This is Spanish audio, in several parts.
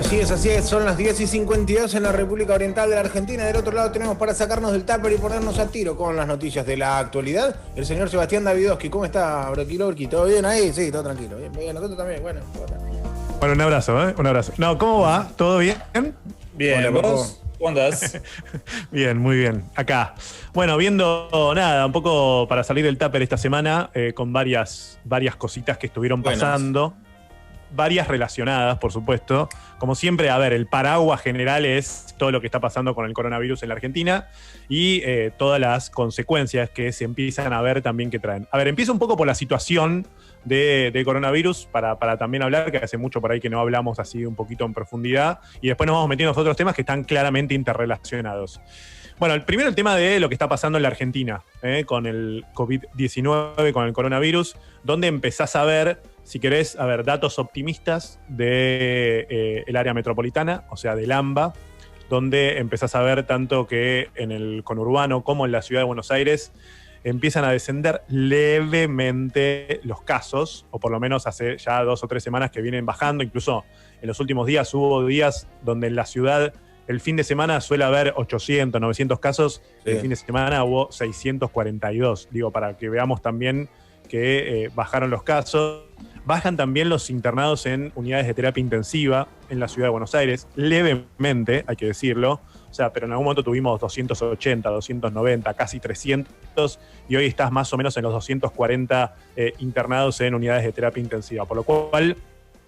así es, son las 10:52 en la República Oriental de la Argentina. Del otro lado tenemos para sacarnos del tupper y ponernos a tiro con las noticias de la actualidad el señor Sebastián Davidovsky. ¿Cómo está, Broquilorqui? ¿Todo bien ahí? Sí, todo tranquilo. Bien, nosotros también, bueno. Bueno, un abrazo, ¿eh? Un abrazo. No, ¿cómo va? ¿Todo bien? Bien, Hola, ¿vos? ¿Cómo andás? Bien, muy bien. Acá. Bueno, viendo nada, un poco para salir del tupper esta semana, con varias cositas que estuvieron pasando. Varias relacionadas, por supuesto. Como siempre, a ver, el paraguas general es todo lo que está pasando con el coronavirus en la Argentina y todas las consecuencias que se empiezan a ver también que traen. A ver, empiezo un poco por la situación de coronavirus para también hablar, que hace mucho por ahí que no hablamos así un poquito en profundidad, y después nos vamos metiendo en otros temas que están claramente interrelacionados. Bueno, primero el tema de lo que está pasando en la Argentina, con el COVID-19, con el coronavirus, donde empezás a ver, si querés, a ver, datos optimistas de el área metropolitana, o sea, del AMBA, donde empezás a ver tanto que en el conurbano como en la ciudad de Buenos Aires empiezan a descender levemente los casos, o por lo menos hace ya 2 o 3 semanas que vienen bajando. Incluso en los últimos días hubo días donde en la ciudad el fin de semana suele haber 800, 900 casos, sí. El fin de semana hubo 642, digo, para que veamos también que bajaron los casos. Bajan también los internados en unidades de terapia intensiva en la ciudad de Buenos Aires, levemente, hay que decirlo. O sea, pero en algún momento tuvimos 280, 290, casi 300, y hoy estás más o menos en los 240 internados en unidades de terapia intensiva. Por lo cual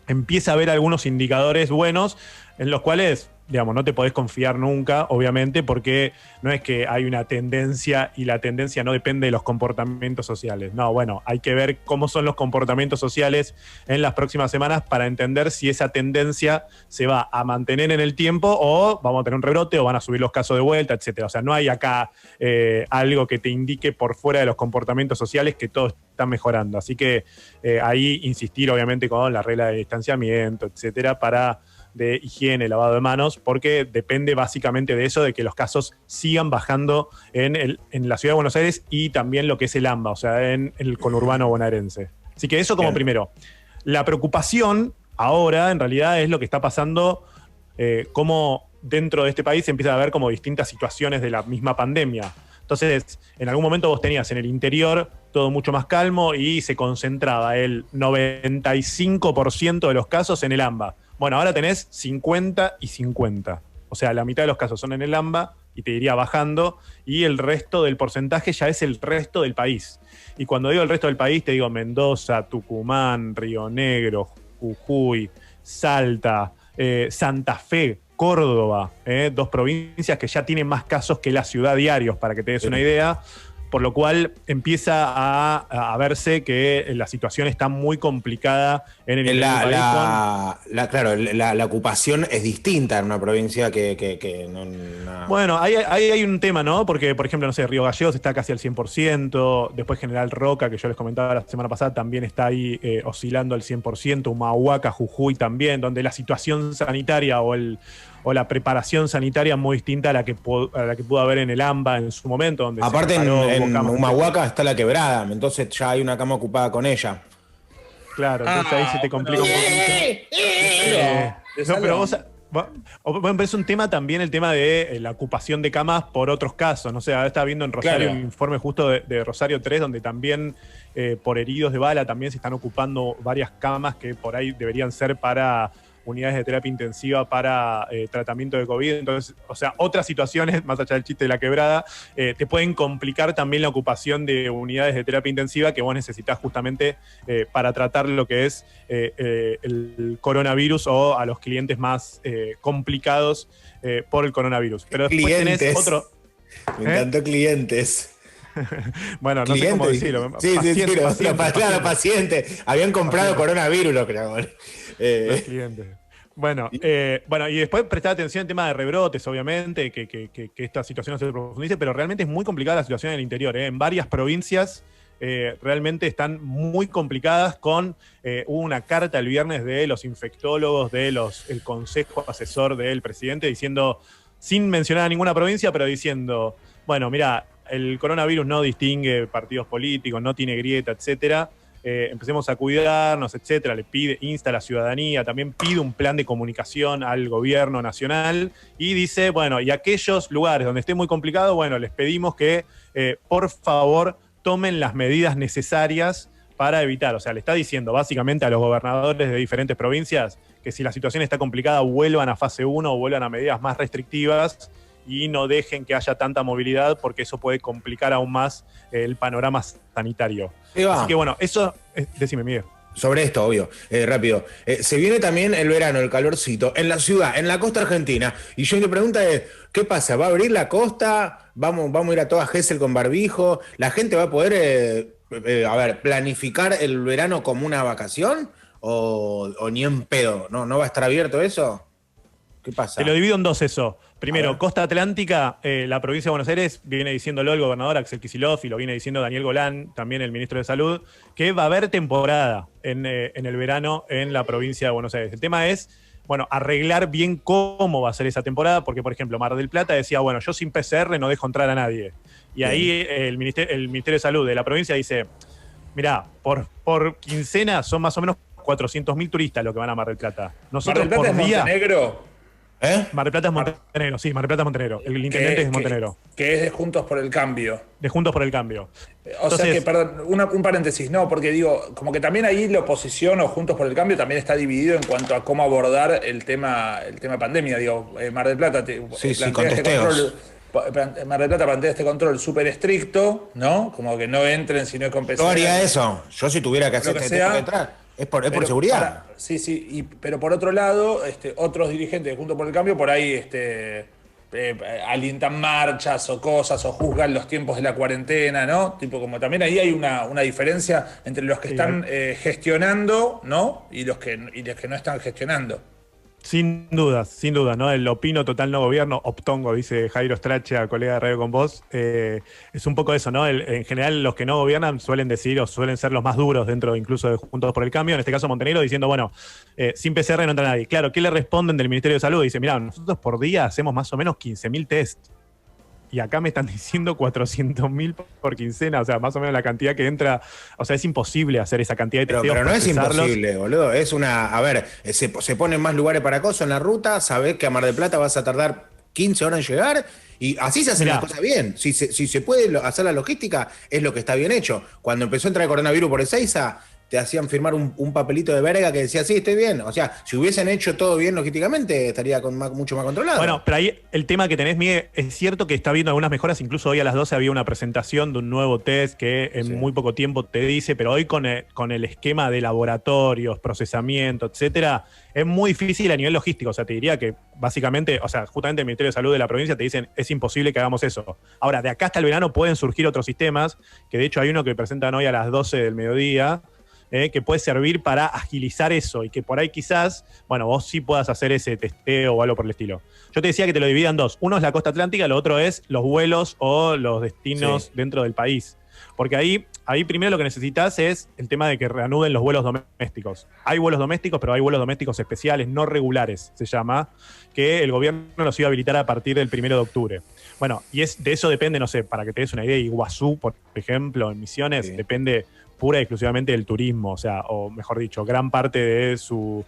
empieza a haber algunos indicadores buenos en los cuales, digamos, no te podés confiar nunca, obviamente, porque no es que hay una tendencia y la tendencia no depende de los comportamientos sociales. No, bueno, hay que ver cómo son los comportamientos sociales en las próximas semanas para entender si esa tendencia se va a mantener en el tiempo o vamos a tener un rebrote o van a subir los casos de vuelta, etcétera. O sea, no hay acá algo que te indique por fuera de los comportamientos sociales que todo está mejorando. Así que ahí insistir, obviamente, con la regla de distanciamiento, etcétera, para de higiene, lavado de manos, porque depende básicamente de eso, de que los casos sigan bajando en la ciudad de Buenos Aires y también lo que es el AMBA, o sea, en el conurbano bonaerense. Así que eso como primero. La preocupación ahora, en realidad, es lo que está pasando, cómo dentro de este país se empieza a ver como distintas situaciones de la misma pandemia. Entonces, en algún momento vos tenías en el interior todo mucho más calmo y se concentraba el 95% de los casos en el AMBA. Bueno, ahora tenés 50 y 50. O sea, la mitad de los casos son en el AMBA y te iría bajando, y el resto del porcentaje ya es el resto del país. Y cuando digo el resto del país, te digo Mendoza, Tucumán, Río Negro, Jujuy, Salta, Santa Fe, Córdoba, 2 provincias que ya tienen más casos que la ciudad diarios, para que te des una idea. Por lo cual empieza a verse que la situación está muy complicada en el país. Claro, la ocupación es distinta en una provincia que no. Bueno, ahí hay un tema, ¿no? Porque, por ejemplo, no sé, Río Gallegos está casi al 100%, después General Roca, que yo les comentaba la semana pasada, también está ahí oscilando al 100%, Humahuaca, Jujuy también, donde la situación sanitaria o la preparación sanitaria muy distinta a la que pudo haber en el AMBA en su momento. Donde aparte en Humahuaca está la quebrada, entonces ya hay una cama ocupada con ella. Claro, entonces ahí se te complica un poquito. No, pero vos es un tema también, el tema de la ocupación de camas por otros casos. No sé, ahora estaba viendo en Rosario un informe justo de Rosario 3, donde también por heridos de bala también se están ocupando varias camas que por ahí deberían ser para unidades de terapia intensiva para tratamiento de COVID. Entonces, o sea, otras situaciones, más allá del chiste de la quebrada, te pueden complicar también la ocupación de unidades de terapia intensiva que vos necesitas justamente para tratar lo que es el coronavirus o a los clientes más complicados por el coronavirus. Pero después tenés otro. Me encantó clientes. Bueno, no sé cómo decirlo. Sí, paciente. Habían comprado coronavirus, lo creo. Los clientes. Bueno, y después prestar atención al tema de rebrotes, obviamente, que esta situación no se profundice, pero realmente es muy complicada la situación en el interior. En varias provincias realmente están muy complicadas. Hubo una carta el viernes de los infectólogos, el consejo asesor del presidente, diciendo, sin mencionar a ninguna provincia, pero diciendo, bueno, mira, el coronavirus no distingue partidos políticos, no tiene grieta, etcétera. empecemos a cuidarnos, etcétera. Insta a la ciudadanía, también pide un plan de comunicación al gobierno nacional y dice, bueno, y aquellos lugares donde esté muy complicado, bueno, les pedimos que por favor tomen las medidas necesarias para evitar. O sea, le está diciendo básicamente a los gobernadores de diferentes provincias que si la situación está complicada vuelvan a fase 1 o vuelvan a medidas más restrictivas y no dejen que haya tanta movilidad porque eso puede complicar aún más el panorama sanitario. Así que bueno, eso, decime, Miguel. Sobre esto, obvio, rápido. Se viene también el verano, el calorcito, en la ciudad, en la costa argentina. Y yo mi pregunta es, ¿qué pasa? ¿Va a abrir la costa? ¿Vamos a ir a toda Gesell con barbijo? ¿La gente va a poder, planificar el verano como una vacación? ¿O ni en pedo? ¿No va a estar abierto eso? ¿Qué pasa? Te lo divido en dos eso. Primero, costa atlántica, la provincia de Buenos Aires, viene diciéndolo el gobernador Axel Kicillof y lo viene diciendo Daniel Golán, también el ministro de Salud, que va a haber temporada en el verano en la provincia de Buenos Aires. El tema es, bueno, arreglar bien cómo va a ser esa temporada, porque, por ejemplo, Mar del Plata decía, bueno, yo sin PCR no dejo entrar a nadie. Y ahí el Ministerio de Salud de la provincia dice, mirá, por quincena son más o menos 400.000 turistas los que van a Mar del Plata. Nosotros ¿Mar del Plata por es día, Montenegro? Mar del Plata es Montenegro, sí, Mar del Plata es Montenegro. El intendente es Montenegro. Que es de Juntos por el Cambio. De Juntos por el Cambio. Sea que, perdón, un paréntesis, no, porque digo, como que también ahí la oposición o Juntos por el Cambio también está dividido en cuanto a cómo abordar el tema pandemia. Digo, Mar del Plata Mar del Plata plantea este control súper estricto, ¿no? Como que no entren si no es con PCR. Yo haría eso. Yo si tuviera que hacer entrar. Es por seguridad. Pero por otro lado, otros dirigentes de Juntos por el Cambio por ahí alientan marchas o cosas o juzgan los tiempos de la cuarentena, ¿no? Tipo, como también ahí hay una diferencia entre los que están gestionando, ¿no? Y los que no están gestionando. Sin dudas, ¿no? El opino total no gobierno, optongo, dice Jairo Stracha, colega de Radio Con Vos. Es un poco eso, ¿no? En general, los que no gobiernan suelen decir o suelen ser los más duros dentro incluso de Juntos por el Cambio. En este caso, Montenegro diciendo, bueno, sin PCR no entra nadie. Claro, ¿qué le responden del Ministerio de Salud? Dice, mirá, nosotros por día hacemos más o menos 15.000 test. Y acá me están diciendo 400.000 por quincena, o sea, más o menos la cantidad que entra. O sea, es imposible hacer esa cantidad de testeos. Pero no es imposible, boludo. Es se ponen más lugares para acoso en la ruta, sabés que a Mar del Plata vas a tardar 15 horas en llegar, y así se hacen las cosas bien. Si se puede hacer la logística, es lo que está bien hecho. Cuando empezó a entrar el coronavirus por Ezeiza, te hacían firmar un papelito de verga que decía, sí, estoy bien. O sea, si hubiesen hecho todo bien logísticamente, estaría mucho más controlado. Bueno, pero ahí el tema que tenés, Miguel, es cierto que está habiendo algunas mejoras. Incluso hoy a las 12 había una presentación de un nuevo test que en muy poco tiempo te dice, pero hoy con el esquema de laboratorios, procesamiento, etcétera, es muy difícil a nivel logístico. O sea, te diría que básicamente, o sea, justamente el Ministerio de Salud de la provincia te dicen, es imposible que hagamos eso. Ahora, de acá hasta el verano pueden surgir otros sistemas, que de hecho hay uno que presentan hoy a las 12 del mediodía, que puede servir para agilizar eso y que por ahí quizás, bueno, vos sí puedas hacer ese testeo o algo por el estilo. Yo te decía que te lo dividan en dos. Uno es la costa atlántica, lo otro es los vuelos o los destinos dentro del país. Porque ahí primero lo que necesitas es el tema de que reanuden los vuelos domésticos. Hay vuelos domésticos, pero hay vuelos domésticos especiales, no regulares, se llama, que el gobierno los iba a habilitar a partir del 1 de octubre. Bueno, y de eso depende, no sé, para que te des una idea, Iguazú, por ejemplo, en Misiones, depende pura y exclusivamente del turismo, o sea, o mejor dicho, gran parte de sus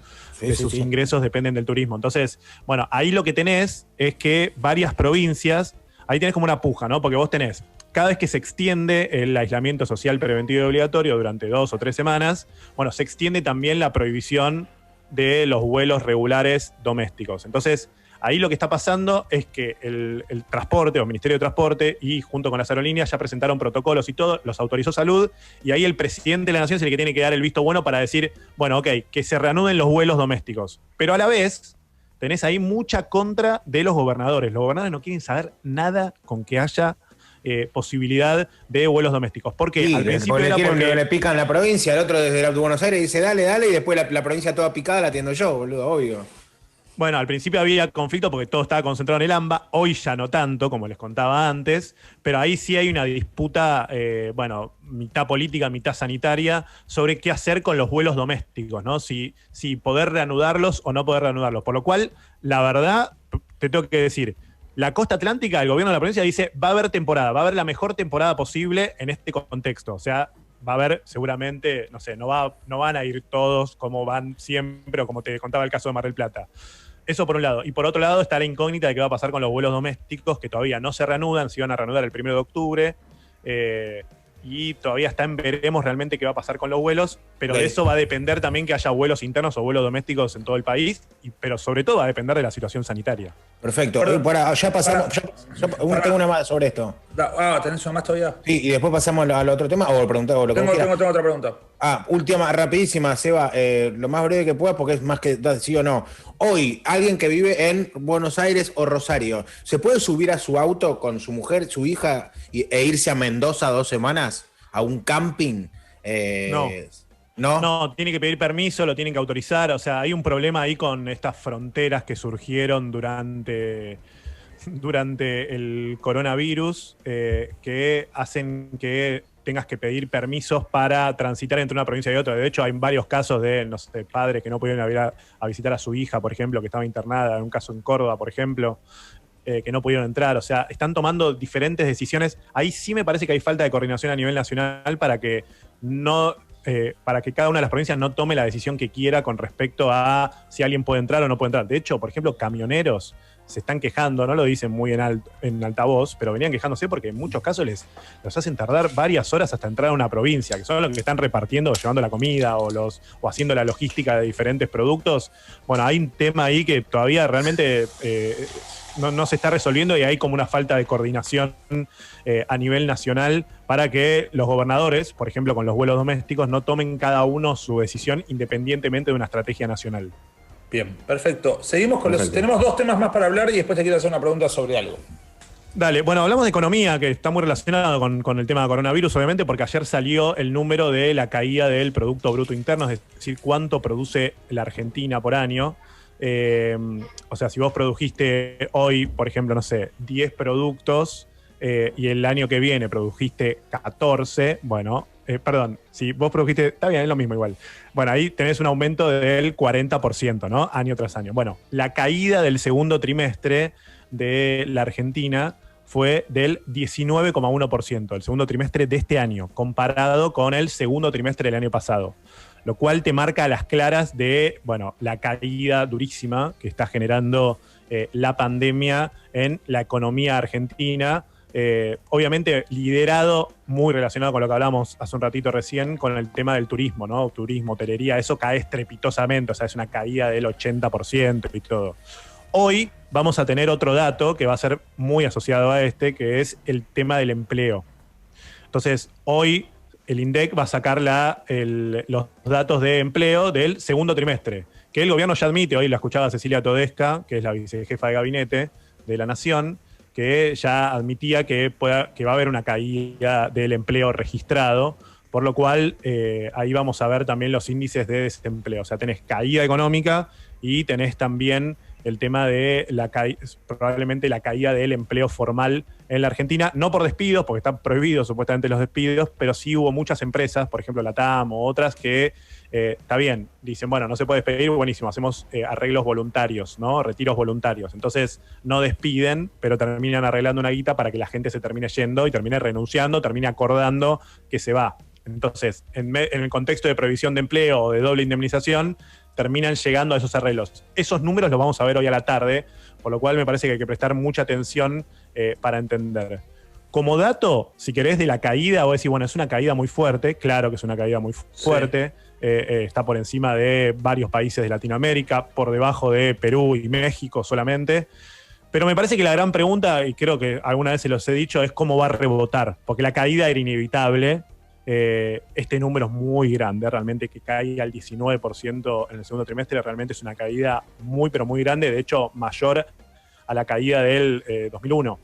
ingresos dependen del turismo. Entonces, bueno, ahí lo que tenés es que varias provincias, ahí tenés como una puja, ¿no? Porque vos tenés, cada vez que se extiende el aislamiento social preventivo y obligatorio durante 2 o 3 semanas, bueno, se extiende también la prohibición de los vuelos regulares domésticos. Entonces, ahí lo que está pasando es que el transporte o el Ministerio de Transporte y junto con las aerolíneas ya presentaron protocolos y todo, los autorizó Salud, y ahí el presidente de la Nación es el que tiene que dar el visto bueno para decir, bueno, ok, que se reanuden los vuelos domésticos. Pero a la vez tenés ahí mucha contra de los gobernadores. Los gobernadores no quieren saber nada con que haya posibilidad de vuelos domésticos. Porque al principio era porque le pican la provincia, el otro desde Buenos Aires dice dale, y después la provincia toda picada la atiendo yo, boludo, obvio. Bueno, al principio había conflicto porque todo estaba concentrado en el AMBA, hoy ya no tanto, como les contaba antes, pero ahí sí hay una disputa, mitad política, mitad sanitaria, sobre qué hacer con los vuelos domésticos, ¿no? Si poder reanudarlos o no poder reanudarlos. Por lo cual, la verdad, te tengo que decir, la costa atlántica, el gobierno de la provincia dice, va a haber temporada, va a haber la mejor temporada posible en este contexto. O sea, va a haber seguramente, no sé, no van a ir todos como van siempre o como te contaba el caso de Mar del Plata. Eso por un lado. Y por otro lado está la incógnita de qué va a pasar con los vuelos domésticos, que todavía no se reanudan, se iban a reanudar el 1 de octubre. Y todavía está en veremos realmente qué va a pasar con los vuelos, pero de eso va a depender también que haya vuelos internos o vuelos domésticos en todo el país, pero sobre todo va a depender de la situación sanitaria. Perfecto. Ya pasamos. Tengo una más sobre esto. ¿Tenés una más todavía? Sí, y después pasamos al otro tema o preguntamos lo que Tengo otra pregunta. Última, rapidísima, Seba, lo más breve que puedas porque es más que sí o no. Hoy, alguien que vive en Buenos Aires o Rosario, ¿se puede subir a su auto con su mujer, su hija e irse a Mendoza 2 semanas a un camping? No, tiene que pedir permiso, lo tienen que autorizar. O sea, hay un problema ahí con estas fronteras que surgieron durante el coronavirus que hacen que tengas que pedir permisos para transitar entre una provincia y otra. De hecho, hay varios casos de, no sé, padres que no pudieron ir a visitar a su hija, por ejemplo, que estaba internada, en un caso en Córdoba, por ejemplo, que no pudieron entrar. O sea, están tomando diferentes decisiones. Ahí sí me parece que hay falta de coordinación a nivel nacional para que cada una de las provincias no tome la decisión que quiera con respecto a si alguien puede entrar o no puede entrar. De hecho, por ejemplo, camioneros se están quejando, no lo dicen muy en altavoz, pero venían quejándose porque en muchos casos los hacen tardar varias horas hasta entrar a una provincia, que son los que están repartiendo, llevando la comida o haciendo la logística de diferentes productos. Bueno, hay un tema ahí que todavía realmente no se está resolviendo y hay como una falta de coordinación a nivel nacional para que los gobernadores, por ejemplo, con los vuelos domésticos, no tomen cada uno su decisión independientemente de una estrategia nacional. Bien, perfecto. Seguimos con tenemos 2 temas más para hablar y después te quiero hacer una pregunta sobre algo. Dale, bueno, hablamos de economía, que está muy relacionado con el tema de coronavirus, obviamente, porque ayer salió el número de la caída del Producto Bruto Interno, es decir, cuánto produce la Argentina por año. O sea, si vos produjiste hoy, por ejemplo, no sé, 10 productos y el año que viene produjiste 14, bueno, si vos produjiste, está bien, es lo mismo igual. Bueno, ahí tenés un aumento del 40%, ¿no? Año tras año. Bueno, la caída del segundo trimestre de la Argentina fue del 19,1%, el segundo trimestre de este año, comparado con el segundo trimestre del año pasado. Lo cual te marca a las claras de, bueno, la caída durísima que está generando la pandemia en la economía argentina. Obviamente liderado, muy relacionado con lo que hablamos hace un ratito recién, con el tema del turismo, ¿no? Turismo, hotelería, eso cae estrepitosamente, o sea, es una caída del 80% y todo. Hoy vamos a tener otro dato que va a ser muy asociado a este, que es el tema del empleo. Entonces, hoy el INDEC va a sacar los datos de empleo del segundo trimestre, que el gobierno ya admite, hoy la escuchaba Cecilia Todesca, que es la vicejefa de gabinete de la Nación, que ya admitía que va a haber una caída del empleo registrado, por lo cual ahí vamos a ver también los índices de desempleo. O sea, tenés caída económica y tenés también el tema de probablemente la caída del empleo formal en la Argentina, no por despidos, porque están prohibidos supuestamente los despidos, pero sí hubo muchas empresas, por ejemplo la TAM o otras, que está bien, dicen, bueno, no se puede despedir, buenísimo, hacemos arreglos voluntarios, ¿no? Retiros voluntarios. Entonces no despiden, pero terminan arreglando una guita para que la gente se termine yendo y termine renunciando, termine acordando que se va. Entonces, en el contexto de previsión de empleo o de doble indemnización, terminan llegando a esos arreglos. Esos números los vamos a ver hoy a la tarde, por lo cual me parece que hay que prestar mucha atención para entender. Como dato, si querés, de la caída, o decir, bueno, es una caída muy fuerte, claro que es una caída muy fuerte, sí. Está por encima de varios países de Latinoamérica, por debajo de Perú y México solamente, pero me parece que la gran pregunta, y creo que alguna vez se los he dicho, es cómo va a rebotar, porque la caída era inevitable. Este número es muy grande, realmente que caiga al 19% en el segundo trimestre, realmente es una caída muy, pero muy grande, de hecho mayor a la caída del 2001,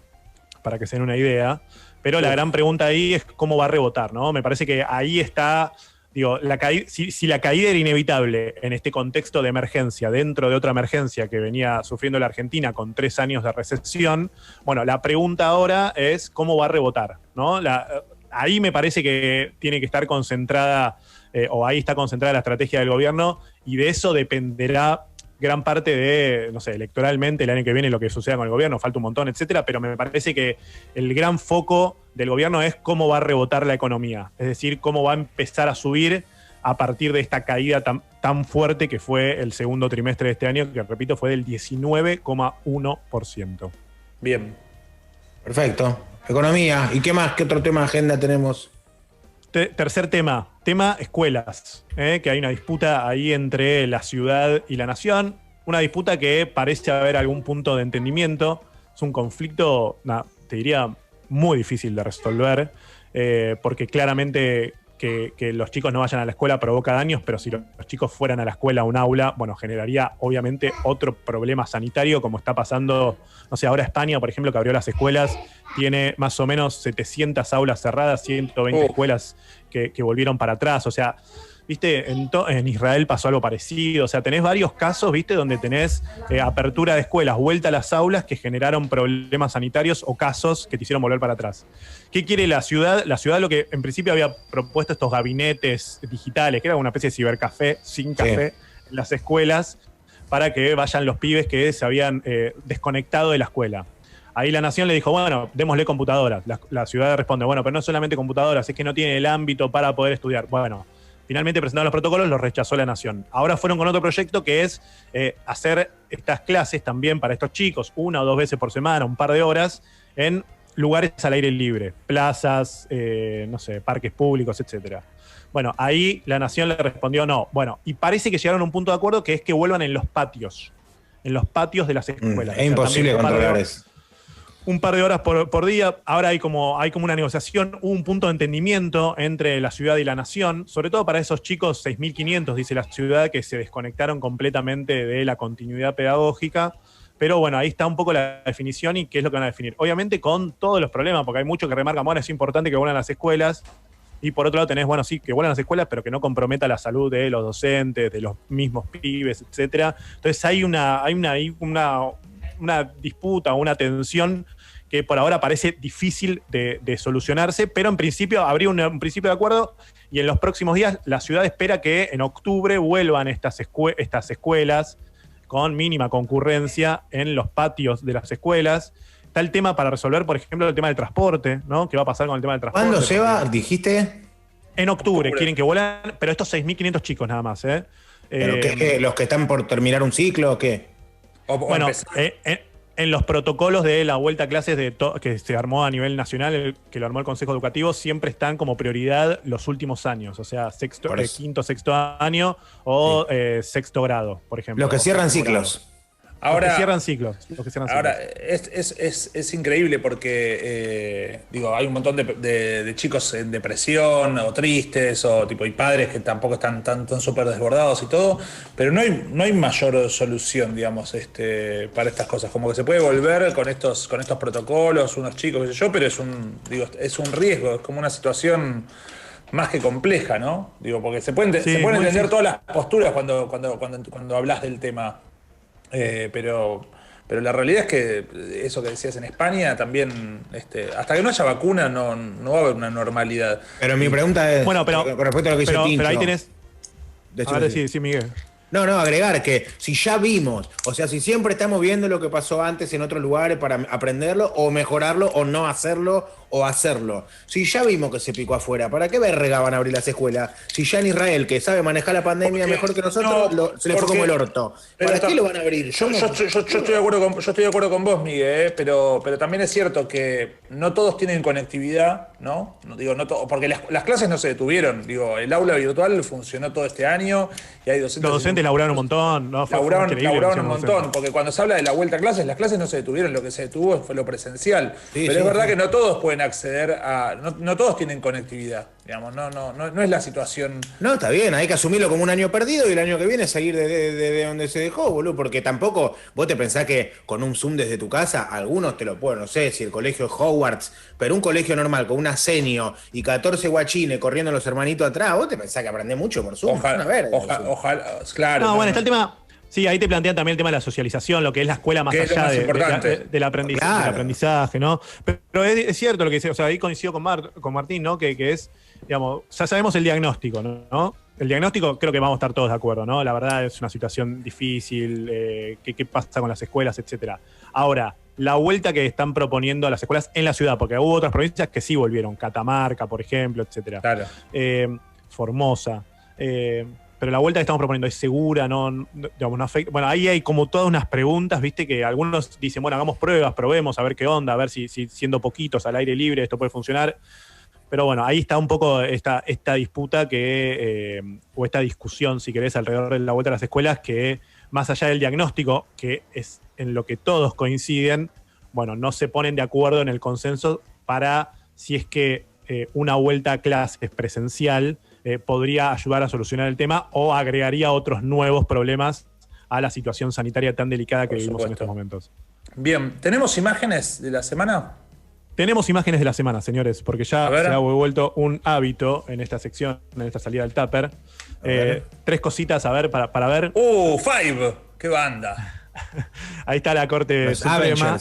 para que se den una idea. Pero la gran pregunta ahí es cómo va a rebotar, ¿no? Me parece que ahí está, digo, si la caída era inevitable en este contexto de emergencia, dentro de otra emergencia que venía sufriendo la Argentina con 3 años de recesión, bueno, la pregunta ahora es cómo va a rebotar, ¿no? Ahí me parece que tiene que estar concentrada, o ahí está concentrada la estrategia del gobierno, y de eso dependerá gran parte de, no sé, electoralmente el año que viene lo que suceda con el gobierno, falta un montón, etcétera, pero me parece que el gran foco del gobierno es cómo va a rebotar la economía, es decir, cómo va a empezar a subir a partir de esta caída tan fuerte que fue el segundo trimestre de este año, que repito, fue del 19,1%. Bien. Perfecto. Economía. ¿Y qué más? ¿Qué otro tema de agenda tenemos? Tercer tema escuelas, que hay una disputa ahí entre la ciudad y la nación, una disputa que parece haber algún punto de entendimiento, es un conflicto, te diría, muy difícil de resolver, porque claramente que los chicos no vayan a la escuela provoca daños, pero si los chicos fueran a la escuela, a un aula, bueno, generaría obviamente otro problema sanitario, como está pasando, no sé, ahora España, por ejemplo, que abrió las escuelas, tiene más o menos 700 aulas cerradas, 120 escuelas que volvieron para atrás, o sea, viste, en Israel pasó algo parecido, o sea, tenés varios casos, viste, donde tenés apertura de escuelas, vuelta a las aulas que generaron problemas sanitarios o casos que te hicieron volver para atrás. ¿Qué quiere la ciudad? La ciudad lo que en principio había propuesto estos gabinetes digitales, que era una especie de cibercafé, sin café, en las escuelas, para que vayan los pibes que se habían desconectado de la escuela. Ahí la nación le dijo, bueno, démosle computadoras. La ciudad responde, bueno, pero no solamente computadoras, es que no tiene el ámbito para poder estudiar. Bueno, finalmente presentaron los protocolos, los rechazó la nación. Ahora fueron con otro proyecto que es hacer estas clases también para estos chicos, 1 o 2 veces por semana, un par de horas, en lugares al aire libre, plazas, no sé, parques públicos, etcétera. Bueno, ahí la nación le respondió no. Bueno, y parece que llegaron a un punto de acuerdo que es que vuelvan en los patios de las escuelas. Es imposible controlar eso. Un par de horas por día. Ahora hay como una negociación, un punto de entendimiento entre la ciudad y la nación, sobre todo para esos chicos, 6.500, dice la ciudad, que se desconectaron completamente de la continuidad pedagógica. Pero bueno, ahí está un poco la definición y qué es lo que van a definir. Obviamente con todos los problemas, porque hay muchos que remarcan, bueno, es importante que vuelvan a las escuelas. Y por otro lado tenés, bueno, sí, que vuelvan a las escuelas, pero que no comprometa la salud de los docentes, de los mismos pibes, etcétera. Entonces hay una disputa, una tensión que por ahora parece difícil de solucionarse, pero en principio habría un principio de acuerdo y en los próximos días la ciudad espera que en octubre vuelvan estas escuelas con mínima concurrencia en los patios de las escuelas. Está el tema para resolver, por ejemplo, el tema del transporte, ¿no? ¿Qué va a pasar con el tema del transporte? ¿Cuándo, Seba? ¿Dijiste? En octubre quieren que vuelan, pero estos 6.500 chicos nada más, ¿eh? ¿Pero qué? ¿Los que están por terminar un ciclo o qué? Bueno, en los protocolos de la vuelta a clases que se armó a nivel nacional, que lo armó el Consejo Educativo, siempre están como prioridad los últimos años, o sea, quinto, sexto año o sexto grado, por ejemplo. Los que cierran ciclos. Ahora, los que cierran ciclos. Ahora, es increíble porque, hay un montón de chicos en depresión o tristes o y padres que tampoco están tan súper desbordados y todo, pero no hay mayor solución, digamos, para estas cosas. Como que se puede volver con estos protocolos, unos chicos, qué sé yo, pero es un riesgo, es como una situación más que compleja, ¿no? Porque se pueden entender todas las posturas cuando hablas del tema. Pero la realidad es que eso que decías en España también, hasta que no haya vacuna no va a haber una normalidad. Pero mi pregunta es, bueno, pero, con respecto a lo que dice Tincho. Pero ahí tenés... Ahora sí, Miguel. No, agregar que si ya vimos, o sea, si siempre estamos viendo lo que pasó antes en otros lugares para aprenderlo o mejorarlo o no hacerlo o hacerlo. Si ya vimos que se picó afuera, ¿para qué verga van a abrir las escuelas? Si ya en Israel, que sabe manejar la pandemia mejor que nosotros, se le fue como el orto. ¿Para qué lo van a abrir? Yo estoy de acuerdo con vos, Miguel, pero también es cierto que no todos tienen conectividad, ¿no? No todos, porque las clases no se detuvieron. El aula virtual funcionó todo este año y hay docentes. Los docentes laburaron un montón, ¿no? Laburaron un montón, porque cuando se habla de la vuelta a clases, las clases no se detuvieron, lo que se detuvo fue lo presencial. Es verdad que no todos pueden acceder a. No todos tienen conectividad, digamos, no es la situación. No, está bien, hay que asumirlo como un año perdido y el año que viene seguir de donde se dejó, boludo, porque tampoco vos te pensás que con un Zoom desde tu casa, algunos te lo pueden, no sé si el colegio es Hogwarts, pero un colegio normal con una senio y 14 guachines corriendo los hermanitos atrás, vos te pensás que aprendés mucho por Zoom. Ojalá, claro. No, bueno, está el tema. Sí, ahí te plantean también el tema de la socialización, lo que es la escuela más allá del aprendizaje, ¿no? Pero es cierto lo que dice, o sea, ahí coincido con Martín, ¿no? Que es digamos, ya sabemos el diagnóstico, ¿no? El diagnóstico creo que vamos a estar todos de acuerdo, ¿no? La verdad es una situación difícil, qué pasa con las escuelas, etcétera. Ahora, la vuelta que están proponiendo a las escuelas en la ciudad, porque hubo otras provincias que sí volvieron, Catamarca, por ejemplo, etcétera. Claro. Formosa. Pero la vuelta que estamos proponiendo es segura, digamos, no afecta. Bueno, ahí hay como todas unas preguntas, viste, que algunos dicen, bueno, hagamos pruebas, probemos, a ver qué onda, a ver si siendo poquitos al aire libre esto puede funcionar. Pero bueno, ahí está un poco esta disputa o esta discusión, si querés, alrededor de la vuelta a las escuelas, que más allá del diagnóstico, que es en lo que todos coinciden, bueno, no se ponen de acuerdo en el consenso para si es que una vuelta a clases presencial podría ayudar a solucionar el tema o agregaría otros nuevos problemas a la situación sanitaria tan delicada que vivimos en estos momentos. Bien, ¿tenemos imágenes de la semana? Tenemos imágenes de la semana, señores, porque ya se ha vuelto un hábito en esta sección, en esta salida del Tupper. 3 cositas, a ver, para ver. Five, qué banda. Ahí está la Corte Suprema.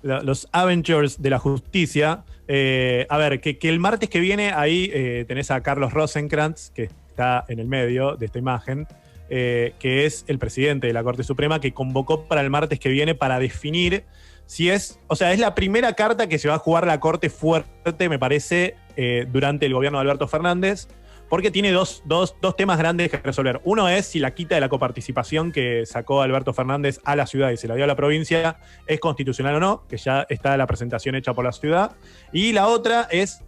Los Avengers de la Justicia. A ver, que el martes que viene ahí tenés a Carlos Rosenkrantz, que está en el medio de esta imagen, que es el presidente de la Corte Suprema, que convocó para el martes que viene para definir si es la primera carta que se va a jugar la Corte fuerte, me parece, durante el gobierno de Alberto Fernández, porque tiene dos temas grandes que resolver. Uno es si la quita de la coparticipación que sacó Alberto Fernández a la ciudad y se la dio a la provincia es constitucional o no, que ya está la presentación hecha por la ciudad. Y la otra es,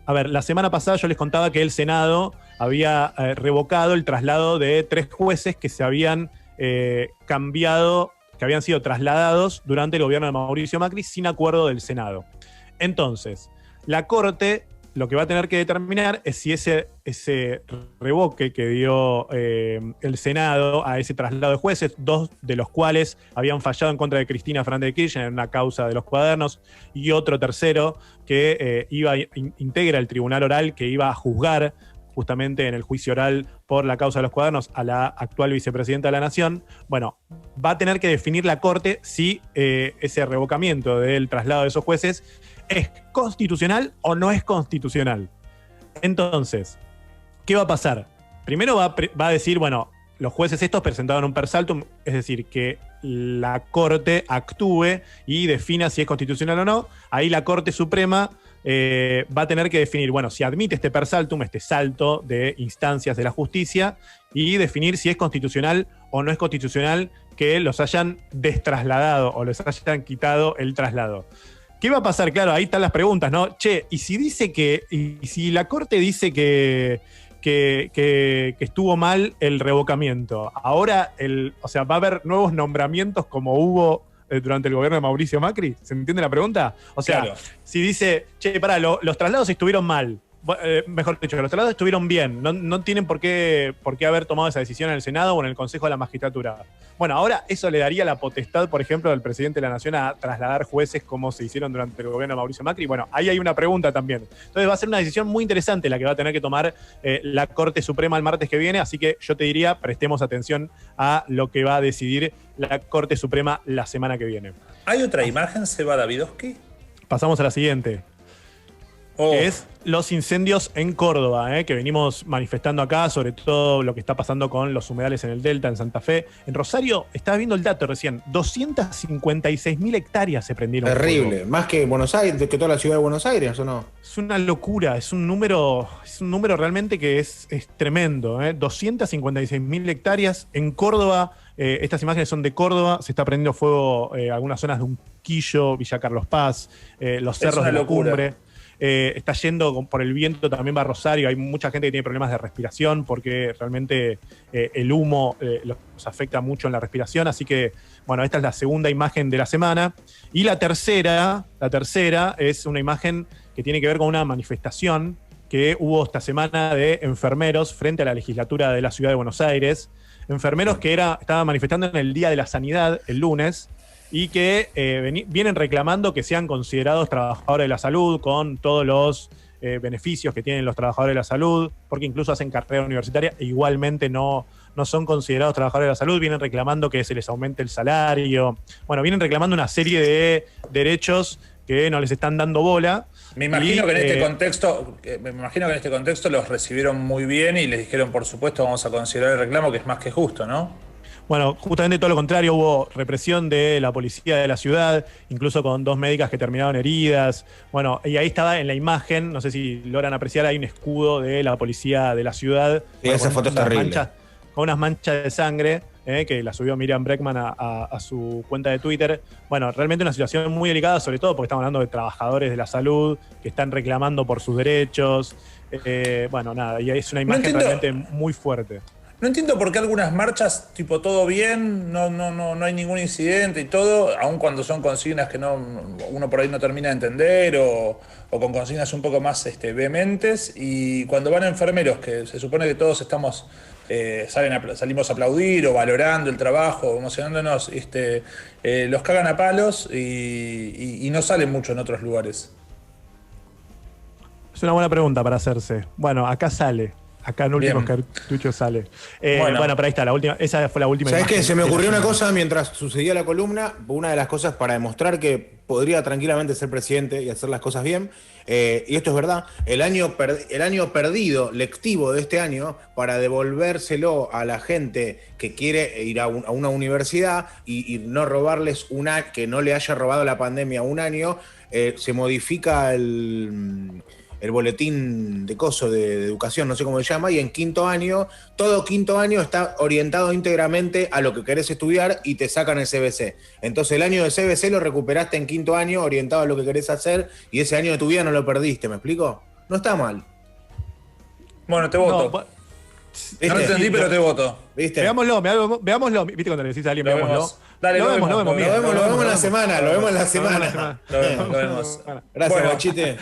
a ver, la semana pasada yo les contaba que el Senado había revocado el traslado de 3 jueces que se habían cambiado, que habían sido trasladados durante el gobierno de Mauricio Macri sin acuerdo del Senado. Entonces, la Corte lo que va a tener que determinar es si ese revoque que dio el Senado a ese traslado de jueces, 2 de los cuales habían fallado en contra de Cristina Fernández de Kirchner en una causa de los cuadernos, y otro tercero que integra el tribunal oral que iba a juzgar justamente en el juicio oral por la causa de los cuadernos a la actual vicepresidenta de la Nación. Bueno, va a tener que definir la Corte si ese revocamiento del traslado de esos jueces es constitucional o no es constitucional. Entonces, ¿qué va a pasar? Primero va a decir, bueno, los jueces estos presentaron un per saltum, es decir, que la Corte actúe y defina si es constitucional o no. Ahí la Corte Suprema va a tener que definir, bueno, si admite este per saltum, este salto de instancias de la justicia, y definir si es constitucional o no es constitucional que los hayan destrasladado o les hayan quitado el traslado. ¿Qué va a pasar? Claro, ahí están las preguntas, ¿no? Che, y si la Corte dice que estuvo mal el revocamiento, ahora va a haber nuevos nombramientos como hubo durante el gobierno de Mauricio Macri? ¿Se entiende la pregunta? O sea, claro, si dice, che, pará, los traslados estuvieron mal, mejor dicho, que los traslados estuvieron bien, no tienen por qué haber tomado esa decisión en el Senado o en el Consejo de la Magistratura. Bueno, ahora eso le daría la potestad, por ejemplo, del presidente de la Nación a trasladar jueces como se hicieron durante el gobierno de Mauricio Macri. Bueno, ahí hay una pregunta también. Entonces va a ser una decisión muy interesante la que va a tener que tomar la Corte Suprema el martes que viene, así que yo te diría, prestemos atención a lo que va a decidir la Corte Suprema la semana que viene. ¿Hay otra imagen, Seba Davidovsky? Pasamos a la siguiente. Que es los incendios en Córdoba, que venimos manifestando acá, sobre todo lo que está pasando con los humedales en el Delta, en Santa Fe. En Rosario, estaba viendo el dato recién, 256.000 hectáreas se prendieron. Terrible, más que Buenos Aires, que toda la ciudad de Buenos Aires, ¿o no? Es una locura, es un número realmente que es tremendo. 256.000 hectáreas en Córdoba. Estas imágenes son de Córdoba, se está prendiendo fuego algunas zonas de Unquillo, Villa Carlos Paz, los cerros de la Cumbre. Está yendo por el viento, también va a Rosario. Hay mucha gente que tiene problemas de respiración porque realmente el humo los afecta mucho en la respiración. Así que, bueno, esta es la segunda imagen de la semana. Y la tercera es una imagen que tiene que ver con una manifestación que hubo esta semana de enfermeros frente a la legislatura de la ciudad de Buenos Aires. Enfermeros que estaban manifestando en el Día de la Sanidad, el lunes, y que vienen reclamando que sean considerados trabajadores de la salud con todos los beneficios que tienen los trabajadores de la salud, porque incluso hacen carrera universitaria e igualmente no son considerados trabajadores de la salud. Vienen reclamando que se les aumente el salario. Bueno, vienen reclamando una serie de derechos que no les están dando bola. Me imagino que en este contexto los recibieron muy bien y les dijeron, por supuesto, vamos a considerar el reclamo, que es más que justo, ¿no? Bueno, justamente todo lo contrario, hubo represión de la policía de la ciudad, incluso con 2 médicas que terminaron heridas. Bueno, y ahí estaba en la imagen, no sé si logran apreciar, hay un escudo de la policía de la ciudad. Y esa foto es terrible. Con unas manchas de sangre, que la subió Miriam Bregman a su cuenta de Twitter. Bueno, realmente una situación muy delicada, sobre todo porque estamos hablando de trabajadores de la salud que están reclamando por sus derechos. Bueno, nada, y es una imagen realmente muy fuerte. No entiendo por qué algunas marchas, tipo todo bien, no hay ningún incidente y todo, aun cuando son consignas que uno por ahí no termina de entender o con consignas un poco más vehementes, y cuando van enfermeros, que se supone que todos estamos salimos a aplaudir o valorando el trabajo, emocionándonos, los cagan a palos y no salen mucho en otros lugares. Es una buena pregunta para hacerse. Bueno, acá sale. Acá en últimos cartuchos sale. Bueno, pero ahí está, esa fue la última. ¿Sabés qué? Se me ocurrió una cosa mientras sucedía la columna. Una de las cosas para demostrar que podría tranquilamente ser presidente y hacer las cosas bien. Y esto es verdad. El año perdido, lectivo de este año, para devolvérselo a la gente que quiere ir a una universidad y no robarles que no le haya robado la pandemia un año, se modifica el boletín de educación, no sé cómo se llama, y en todo quinto año está orientado íntegramente a lo que querés estudiar y te sacan el CBC. Entonces el año de CBC lo recuperaste en quinto año, orientado a lo que querés hacer, y ese año de tu vida no lo perdiste, ¿me explico? No está mal. Bueno, te voto. No lo entendí, pero te voto. ¿Viste? Veámoslo. ¿Viste cuando le decís a alguien, veámoslo? Dale, lo vemos en la semana. Lo vemos en la semana. Lo vemos. Gracias, Bachite.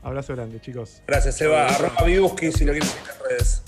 Abrazo grande, chicos. Gracias, Eva. @Viduski si lo quieren seguir en redes.